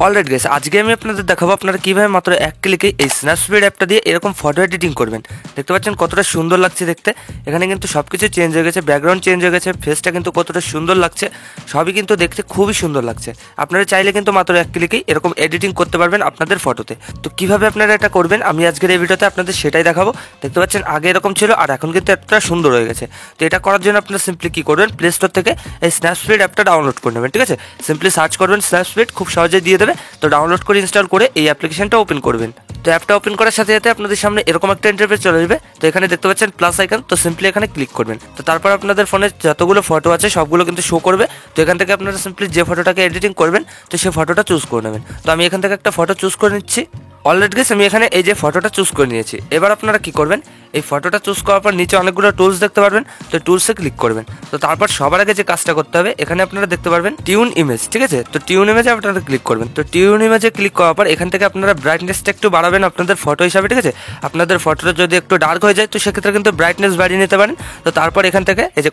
Alright guys, আজকে আমি আপনাদের দেখাবো আপনারা কীভাবে মাত্র এক ক্লিকে এই স্ন্যাপস্পিড অ্যাপটা দিয়ে এরকম ফটো এডিটিং করবেন। দেখতে পাচ্ছেন কতটা সুন্দর লাগছে দেখতে। এখানে কিন্তু সব কিছু চেঞ্জ হয়ে গেছে, ব্যাকগ্রাউন্ড চেঞ্জ হয়ে গেছে, ফেসটা কিন্তু কতটা সুন্দর লাগছে, সবই কিন্তু দেখতে খুবই সুন্দর লাগছে। আপনারা চাইলে কিন্তু মাত্র এক ক্লিকেই এরকম এডিটিং করতে পারবেন আপনাদের ফটোতে। তো কীভাবে আপনারা এটা করবেন আমি আজকের এই ভিডিওতে আপনাদের সেটাই দেখাবো। দেখতে পাচ্ছেন আগে এরকম ছিল আর এখন কিন্তু একটা সুন্দর হয়ে গেছে। তো এটা করার জন্য আপনারা সিম্পলি কী করবেন, প্লে স্টোর থেকে এই স্ন্যাপস্পিড অ্যাপটা ডাউনলোড করে নেবেন। ঠিক আছে, সিম্পলি সার্চ করবেন স্ন্যাপস্পিড, খুব সহজে দিয়ে দেবে। তো ডাউনলোড করে ইনস্টল করে এই অ্যাপ্লিকেশনটা ওপেন করবেন। তো অ্যাপটা ওপেন করার সাথে সাথে আপনাদের সামনে এরকম একটা ইন্টারফেস চলে আসবে। তো এখানে দেখতে পাচ্ছেন প্লাস আইকন, তো সিম্পলি এখানে ক্লিক করবেন। তো তারপর আপনাদের ফোনে যতগুলো ফটো আছে সবগুলো কিন্তু শো করবে। তো এখান থেকে আপনারা সিম্পলি যে ফটোটাকে এডিটিং করবেন তো সেই ফটোটা চুজ করে নেবেন। তো আমি এখান থেকে একটা ফটো চুজ করে নিচ্ছি। অলরেডি গেস আমি এখানে এই যে ফটোটা চুজ করে নিয়েছি। এবার আপনারা কি করবেন, এই ফটোটা চুজ করার পর নিচে অনেকগুলো টুলস দেখতে পারবেন। তো টুলসে ক্লিক করবেন। তো তারপর সবার আগে যে কাজটা করতে হবে, এখানে আপনারা দেখতে পারবেন টিউন ইমেজ। ঠিক আছে, তো টিউন ইমেজে আপনারা ক্লিক করবেন। তো টিউন ইমেজে ক্লিক করার পর এখান থেকে আপনারা ব্রাইটনেসটা একটু বাড়াবেন আপনাদের ফটো হিসাবে। ঠিক আছে, আপনাদের ফটোটা যদি একটু ডার্ক হয়ে যায় তো সেক্ষেত্রে কিন্তু ব্রাইটনেস বাড়িয়ে নিতে পারেন। তো তারপর এখান থেকে এই যে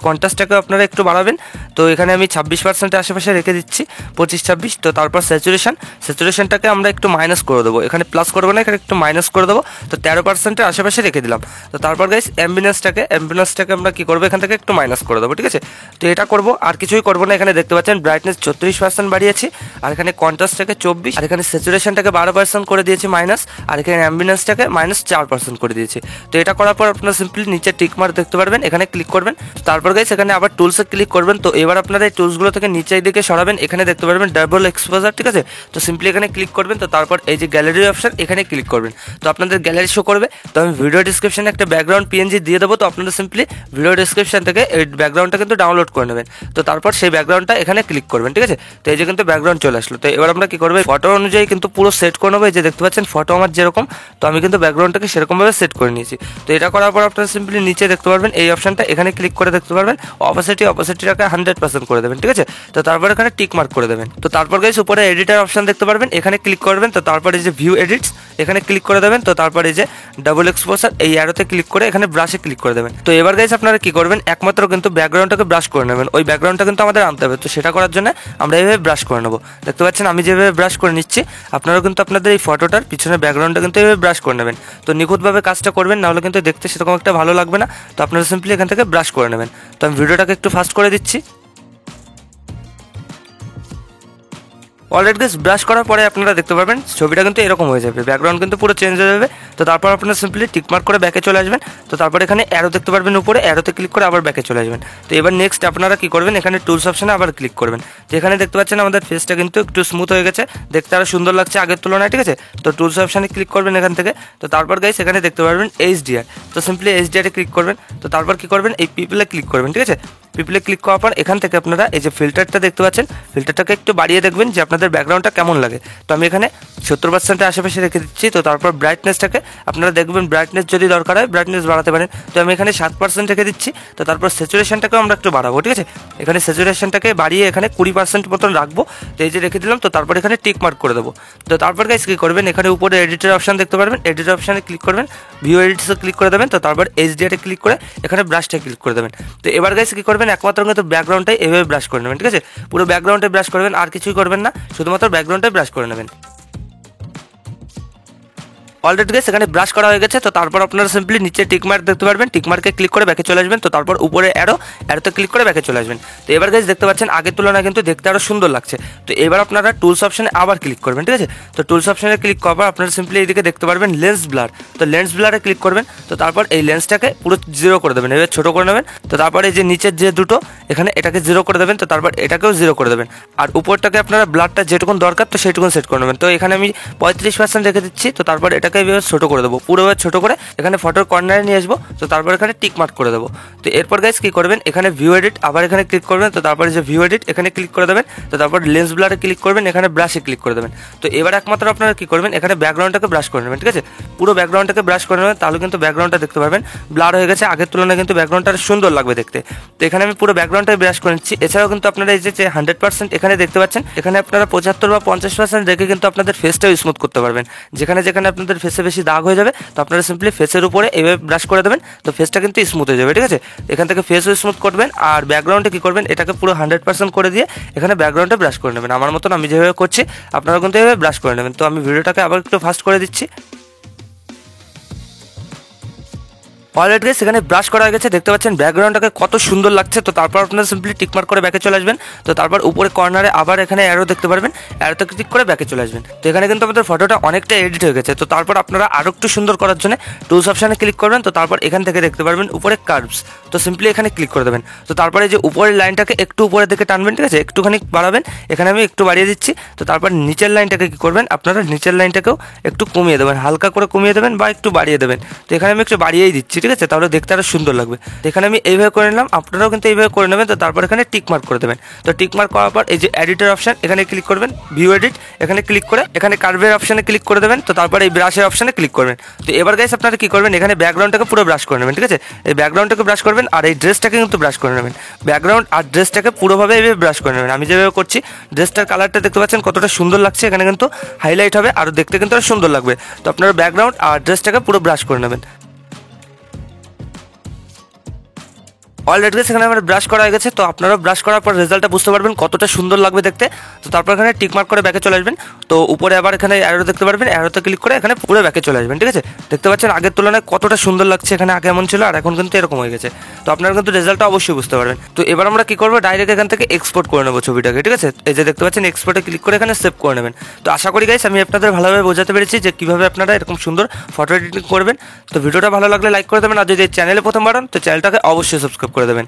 কন্ট্রাস্টটাকে আপনারা একটু বাড়াবেন। তো এখানে আমি 26% আশেপাশে রেখে দিচ্ছি, 25-26। তো তারপর স্যাচুরেশনটাকে আমরা একটু মাইনাস করে দেবো। এখানে প্লাস করবো না, এখানে একটু মাইনাস করে দেবো। তো 13%-এর আশেপাশে রেখে দিলাম। তো তারপর গাইস অ্যাম্বিয়েন্সটাকে আমরা কি করবো, এখান থেকে একটু মাইনাস করে দেবো। ঠিক আছে, তো এটা করবো, আর কিছুই করবো না। এখানে দেখতে পাচ্ছেন ব্রাইটনেস 36% বাড়িয়েছি, আর এখানে কন্ট্রাস্টটাকে 24, আর এখানে স্যাচুরেশনটাকে 12% করে দিয়েছি মাইনাস, আর এখানে অ্যাম্বিয়েন্সটাকে -4% করে দিয়েছি। তো এটা করার পর আপনারা সিম্পলি নিচে টিক মার্ক দেখতে পারবেন, এখানে ক্লিক করবেন। তারপর গাইস এখানে আবার টুলসে ক্লিক করবেন। তো এবার আপনারা এই টুলসগুলো থেকে নিচের দিকে সরাবেন, এখানে দেখতে পারবেন ডাবল এক্সপোজার। ঠিক আছে, তো সিম্পলি এখানে ক্লিক করবেন। তো তারপর এই যে গ্যালারি অপশন, এখানে ক্লিক করবেন। তো আপনাদের গ্যালারি শো করবে। তো আমি ভিডিও ডিসক্রিপশনে একটা ব্যাকগ্রাউন্ড পিএনজি দিয়ে দেবো। তো আপনারা সিম্পলি ভিডিও ডিসক্রিপশন থেকে এই ব্যাকগ্রাউন্ডটা কিন্তু ডাউনলোড করে নেবেন। তো তারপর সেই ব্যাকগ্রাউন্ডটা এখানে ক্লিক করবেন। ঠিক আছে, তো এই যে কিন্তু ব্যাকগ্রাউন্ড চলে আসলো। তো এবার আমরা কি করবো, ফটো অনুযায়ী কিন্তু পুরো সেট করে নেবো। এই যে দেখতে পাচ্ছেন ফটো আমার যেরকম, তো আমি কিন্তু ব্যাকগ্রাউন্ডটাকে সেরকমভাবে সেট করে নিয়েছি। তো এটা করার পর আপনারা সিম্পলি নিচে দেখতে পারবেন এই অপশনটা, এখানে ক্লিক করে দেখতে পারবেন অপাসিটিটাকে 100% করে দেবেন। ঠিক আছে, তো তারপর এখানে টিক মার্ক করে দেবেন। তো তারপর গাইস উপরে এডিটার অপশন দেখতে পারবেন, এখানে ক্লিক করবেন। তো তারপর এই যে ভিউ এডিটস, এখানে ক্লিক করে দেবেন। তো তারপর এই যে ডাবল এক্সপোজার, এই অ্যারোতে ক্লিক করে এখানে ব্রাশে ক্লিক করে দেবেন। তো এবার গাইস আপনারা কি করবেন, একমাত্র কিন্তু ব্যাকগ্রাউন্ডটাকে ব্রাশ করে নেবেন। ওই ব্যাকগ্রাউন্ডটা কিন্তু আমাদের আনতে হবে। তো সেটা করার জন্য আমরা এইভাবে ব্রাশ করে নেবো। দেখতে পাচ্ছেন আমি যেভাবে ব্রাশ করে নিচ্ছি, আপনারাও কিন্তু আপনাদের এই ফটোটার পিছনের ব্যাকগ্রাউন্ডটা কিন্তু এইভাবে ব্রাশ করে নেবেন। তো নিখুঁতভাবে কাজটা করবেন, নাহলে কিন্তু দেখতে সেরকম একটা ভালো লাগবে না। তো আপনারা সিম্পলি এখান থেকে ব্রাশ করে নেবেন। তো আমি ভিডিওটাকে একটু ফাস্ট করে দিচ্ছি। অলরেডি গাইস ব্রাশ করার পরে আপনারা দেখতে পারবেন ছবিটা কিন্তু এরকম হয়ে যাবে, ব্যাকগ্রাউন্ড কিন্তু পুরো চেঞ্জ হয়ে যাবে। তো তারপর আপনারা সিম্পলি টিকমার্ক করে ব্যাকে চলে আসবেন। তো তারপর এখানে অ্যারো দেখতে পারবেন উপরে, অ্যারোতে ক্লিক করে আবার ব্যাকে চলে আসবেন। তো এবার নেক্সট আপনারা কি করবেন, এখানে টুলস অপশনে আবার ক্লিক করবেন। তো এখানে দেখতে পাচ্ছেন আমাদের ফেসটা কিন্তু একটু স্মুথ হয়ে গেছে, দেখতে আরও সুন্দর লাগছে আগের তুলনায়। ঠিক আছে, তো টুলস অপশনে ক্লিক করবেন এখান থেকে। তো তারপর গাইস এখানে দেখতে পারবেন HDR, তো সিম্পলি HDR-এ ক্লিক করবেন। তো তারপর কি করবেন, এই পিপলে ক্লিক করবেন। ঠিক আছে, পিপলে ক্লিক করার পর এখান থেকে আপনারা এই যে ফিল্টারটা দেখতে পাচ্ছেন, ফিল্টারটাকে একটু বাড়িয়ে দেখবেন যে আপনাদের ব্যাকগ্রাউন্ডটা কেমন লাগে। তো আমি এখানে 70%-এর আশেপাশে রেখে দিচ্ছি। তো তারপর ব্রাইটনেসটাকে আপনারা দেখবেন, ব্রাইটনেস যদি দরকার হয় ব্রাইটনেস বাড়াতে পারেন। তো আমি এখানে 7% রেখে দিচ্ছি। তো তারপর স্যাচুরেশনটাকেও আমরা একটু বাড়াবো। ঠিক আছে, এখানে স্যাচুরেশনটাকে বাড়িয়ে এখানে 20% মতন রাখবো। তো এই যে রেখে দিলাম। তো তারপর এখানে টিক মার্ক করে দেবো। তো তারপর গাইস কী করবেন, এখানে উপরে এডিটের অপশন দেখতে পারবেন, এডিটের অপশানে ক্লিক করবেন, ভিউ এডিটসে ক্লিক করে দেবেন। তো তারপর HDR-এ ক্লিক করে এখানে ব্রাশটা ক্লিক করে দেবেন। তো এবার গাইস কী করবেন, একমাত্র কিন্তু ব্যাকগ্রাউন্ডটাই এভাবে ব্রাশ করে নেবেন। ঠিক আছে, পুরো ব্যাকগ্রাউন্ডে ব্রাশ করবেন, আর কিছুই করবেন না, শুধুমাত্র ব্যাকগ্রাউন্ডে ব্রাশ করে নেবেন। অলরেডি গাইস এখানে ব্রাশ করা হয়ে গেছে। তো তারপর আপনারা সিম্পলি নিচে টিকমার্ক দেখতে পারবেন, টিকমার্কে ক্লিক করে ব্যাকে চলে আসবেন। তো তারপর উপরে অ্যারোতে ক্লিক করে ব্যাকে চলে আসবেন। তো এবার গাইস দেখতে পাচ্ছেন আগের তুলনায় কিন্তু দেখতে আরও সুন্দর লাগছে। তো এবার আপনারা টুলস অপশনে আবার ক্লিক করবেন। ঠিক আছে, তো টুলস অপশনে ক্লিক করার পর আপনারা সিম্পলি এইদিকে দেখতে পারবেন লেন্স ব্লার। তো লেন্স ব্লারে ক্লিক করবেন। তো তারপর এই লেন্সটাকে পুরো 0 করে দেবেন, এবার ছোটো করে নেবেন। তো তারপর এই যে নিচের যে দুটো এখানে এটাকে 0 করে দেবেন। তো তারপর এটাকেও 0 করে দেবেন, আর উপরটাকে আপনারা ব্লারটা যেটুকুন দরকার তো সেইটুকুন সেট করে নেবেন। তো এখানে আমি 35% রেখে দিচ্ছি। তো তারপর এটাকে এবার ছোটো করে দেবো, পুরো ছোট করে এখানে ফটোর কর্নারে নিয়ে আসবো। তো তারপর এখানে টিক মার্ক করে দেবো। তো এরপর গাইস কি করবেন, এখানে ভিউ এডিট আবার এখানে ক্লিক করবেন। তো তারপরে যে ভিউ এডিট এখানে ক্লিক করে দেবেন। তো তারপর লেন্স ব্লারে ক্লিক করবেন, এখানে ব্রাশে ক্লিক করে দেবেন। তো এবার একমাত্র আপনারা কি করবেন, এখানে ব্যাকগ্রাউন্ডটাকে ব্রাশ করে নেবেন। ঠিক আছে, পুরো ব্যাকগ্রাউন্ডটাকে ব্রাশ করে নেবেন, তাহলে কিন্তু ব্যাকগ্রাউন্ডটা দেখতে পারবেন ব্লার হয়ে গেছে, আগের তুলনায় কিন্তু ব্যাকগ্রাউন্ডটা সুন্দর লাগবে দেখতে। তো এখানে আমি পুরো ব্যাকগ্রাউন্ডটাকে ব্রাশ করে নিচ্ছি। এছাড়াও কিন্তু আপনারা এই যে 100% এখানে দেখতে পাচ্ছেন, এখানে আপনারা 75 বা 50% রেখে কিন্তু আপনাদের ফেসটাও স্মুথ করতে পারবেন। যেখানে যেখানে আপনাদের আপনাদের ফেসে বেশি দাগ হয়ে যাবে, তো আপনারা সিম্পলি ফেসের উপরে এভাবে ব্রাশ করে দেবেন, তো ফেসটা কিন্তু স্মুথ হয়ে যাবে। ঠিক আছে, এখান থেকে ফেসও স্মুথ করবেন আর ব্যাকগ্রাউন্ডে কী করবেন, এটাকে পুরো 100% করে দিয়ে এখানে ব্যাকগ্রাউন্ডে ব্রাশ করে নেবেন। আমার মতন আমি যেভাবে করছি আপনারা কিন্তু এভাবে ব্রাশ করে নেবেন। তো আমি ভিডিওটাকে আবার একটু ফাস্ট করে দিচ্ছি। অলরেডি গাইস এখানে ব্রাশ করা হয়ে গেছে, দেখতে পাচ্ছেন ব্যাকগ্রাউন্ডটাকে কত সুন্দর লাগছে। তো তারপর আপনারা সিম্পলি টিকমার্ক করে ব্যাকে চলে আসবেন। তো তারপর উপরে কর্নারে আবার এখানে অ্যারো দেখতে পারবেন, অ্যারোতে ক্লিক করে ব্যাকে চলে আসবেন। তো এখানে কিন্তু আমাদের ফটোটা অনেকটা এডিট হয়ে গেছে। তো তারপর আপনারা আরও একটু সুন্দর করার জন্য টুলস অপশানে ক্লিক করবেন। তো তারপর এখান থেকে দেখতে পারবেন উপরে কার্ভস, তো সিম্পলি এখানে ক্লিক করে দেবেন। তো তারপরে যে উপরের লাইনটাকে একটু উপরের দিকে টানবেন, ঠিক আছে, একটুখানি বাড়াবেন, এখানে আমি একটু বাড়িয়ে দিচ্ছি। তো তারপর নিচের লাইনটাকে কী করবেন, আপনারা নিচের লাইনটাকেও একটু কমিয়ে দেবেন, হালকা করে কমিয়ে দেবেন বা একটু বাড়িয়ে দেবেন। তো এখানে আমি একটু বাড়িয়েই দিচ্ছি, ঠিক আছে, তাহলে দেখতে আরও সুন্দর লাগবে। তো এখানে আমি এইভাবে করে নিলাম, আপনারাও কিন্তু এইভাবে করে নেবেন। তো তারপর এখানে টিক মার্ক করে দেবেন। তো টিক মার্ক করার পর এই যে এডিটর অপশন এখানে ক্লিক করবেন, ভিউ এডিট এখানে ক্লিক করে এখানে কার্ভের অপশানে ক্লিক করে দেবেন। তো তারপর এই ব্রাশের অপশানে ক্লিক করবেন। তো এবার গাইস আপনারা কী করবেন, এখানে ব্যাকগ্রাউন্ডটাকে পুরো ব্রাশ করে নেবেন। ঠিক আছে, এই ব্যাকগ্রাউন্ডটাকে ব্রাশ করবেন আর এই ড্রেসটাকে কিন্তু ব্রাশ করে নেবেন। ব্যাকগ্রাউন্ড আর ড্রেসটাকে পুরোভাবে এইভাবে ব্রাশ করে নেবেন। আমি যেভাবে করছি, ড্রেসটার কালারটা দেখতে পাচ্ছেন কতটা সুন্দর লাগছে, এখানে কিন্তু হাইলাইট হবে আর দেখতে কিন্তু আরও সুন্দর লাগবে। তো আপনারা ব্যাকগ্রাউন্ড আর ড্রেসটাকে পুরো ব্রাশ করে নেবেন। অলরেডি সেখানে আমার ব্রাশ করা হয়ে গেছে। তো আপনারা ব্রাশ করার পর রেজাল্টটা বুঝতে পারবেন কতটা সুন্দর লাগবে দেখতে। তো তারপর এখানে টিকমার্ক করে ব্যাকে চলে আসবেন। তো উপরে আবার এখানে অ্যারো দেখতে পারবেন, অ্যারোতে ক্লিক করে এখানে পুরো ব্যাকে চলে আসবেন। ঠিক আছে, দেখতে পাচ্ছেন আগের তুলনায় কতটা সুন্দর লাগছে, এখানে আগে এমন ছিল আর এখন কিন্তু এরকম হয়ে গেছে। তো আপনারা কিন্তু রেজাল্টটা অবশ্যই বুঝতে পারবেন। তো এবার আমরা কী করবো, ডাইরেক্ট এখান থেকে এক্সপোর্ট করে নেবো ছবিটাকে। ঠিক আছে, এই যে দেখতে পাচ্ছেন এক্সপোর্টে ক্লিক করে এখানে সেভ করে নেবেন। তো আশা করি গাইস আমি আপনাদের ভালোভাবে বোঝাতে পেরেছি যে কীভাবে আপনারা এরকম সুন্দর ফটো এডিটিং করবেন। তো ভিডিওটা ভালো লাগলে লাইক করে দেবেন, আর যদি চ্যানেলে প্রথমবার হন তো চ্যানেলটাকে অবশ্যই সাবস্ক্রাইব করে দেবেন।